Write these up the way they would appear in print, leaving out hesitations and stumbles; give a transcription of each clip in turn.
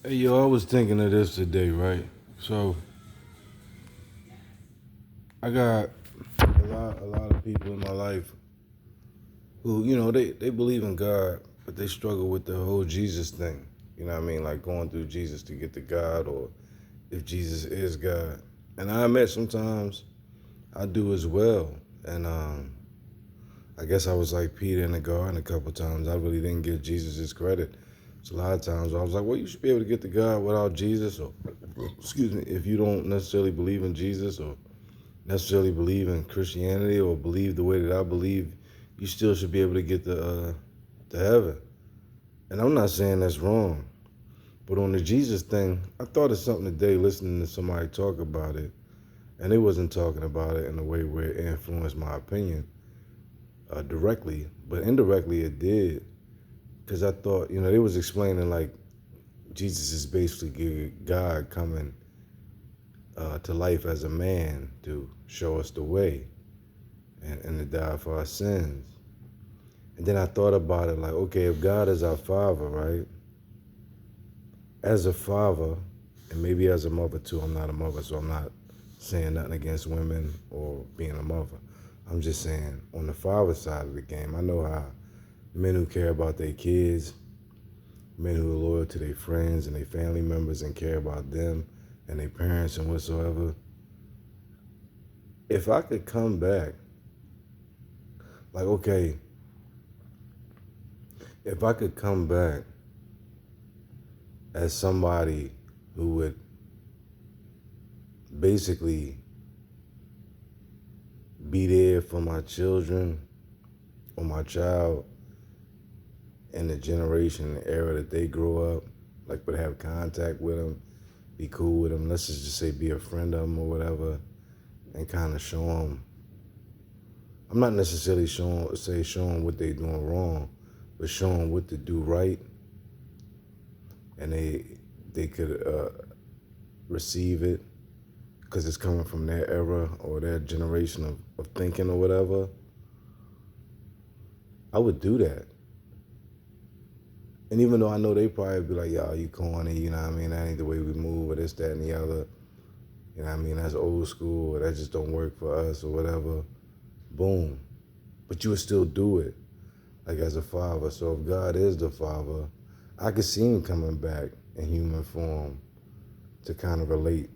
Hey yo, I was thinking of this today, right? So I got a lot of people in my life who, they believe in God, but they struggle with the whole Jesus thing. You know what I mean? Like going through Jesus to get to God, or if Jesus is God. And I admit sometimes I do as well. And I guess I was like Peter in the garden a couple times. I really didn't give Jesus his credit. So a lot of times I was like, well, you should be able to get to God without Jesus, or excuse me, if you don't necessarily believe in Jesus or necessarily believe in Christianity or believe the way that I believe, you still should be able to get to heaven. And I'm not saying that's wrong, but on the Jesus thing, I thought of something today listening to somebody talk about it, and they wasn't talking about it in a way where it influenced my opinion directly, but indirectly it did, because I thought, they was explaining like Jesus is basically God coming to life as a man to show us the way and to die for our sins. And then I thought about it like, okay, if God is our father, right? As a father, and maybe as a mother too, I'm not a mother, so I'm not saying nothing against women or being a mother. I'm just saying on the father side of the game, I know how men who care about their kids, men who are loyal to their friends and their family members and care about them and their parents and whatsoever. If I could come back, like, okay, if I could come back as somebody who would basically be there for my children or my child in the generation, the era that they grow up, like would have contact with them, be cool with them, let's just say be a friend of them or whatever, and kind of show them. I'm not necessarily showing what they doing wrong, but showing what to do right, and they could receive it because it's coming from their era or their generation of thinking or whatever. I would do that. And even though I know they probably be like, y'all, you corny, you know what I mean? That ain't the way we move, or this, that, and the other. You know what I mean? That's old school, or that just don't work for us, or whatever. Boom. But you would still do it, like as a father. So if God is the father, I could see him coming back in human form to kind of relate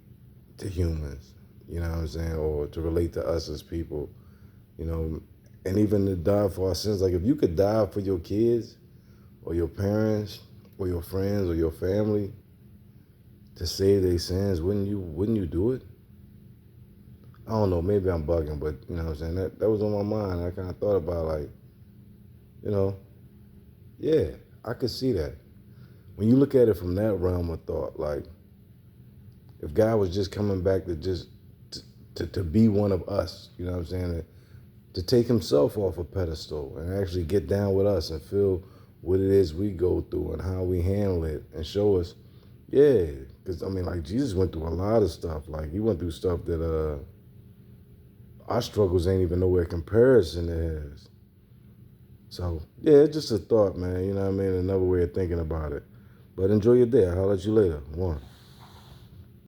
to humans, you know what I'm saying? Or to relate to us as people, you know, and even to die for our sins. Like if you could die for your kids or your parents or your friends or your family to save their sins, wouldn't you do it? I don't know, maybe I'm bugging, but you know what I'm saying? That was on my mind. I kind of thought about like, you know, yeah, I could see that. When you look at it from that realm of thought, like if God was just coming back to to be one of us, you know what I'm saying? To take himself off a pedestal and actually get down with us and feel what it is we go through and how we handle it and show us, yeah, because I mean, like Jesus went through a lot of stuff. Like he went through stuff that our struggles ain't even nowhere comparison to his. So yeah, it's just a thought, man. You know what I mean? Another way of thinking about it. But enjoy your day. I'll holler at you later. One.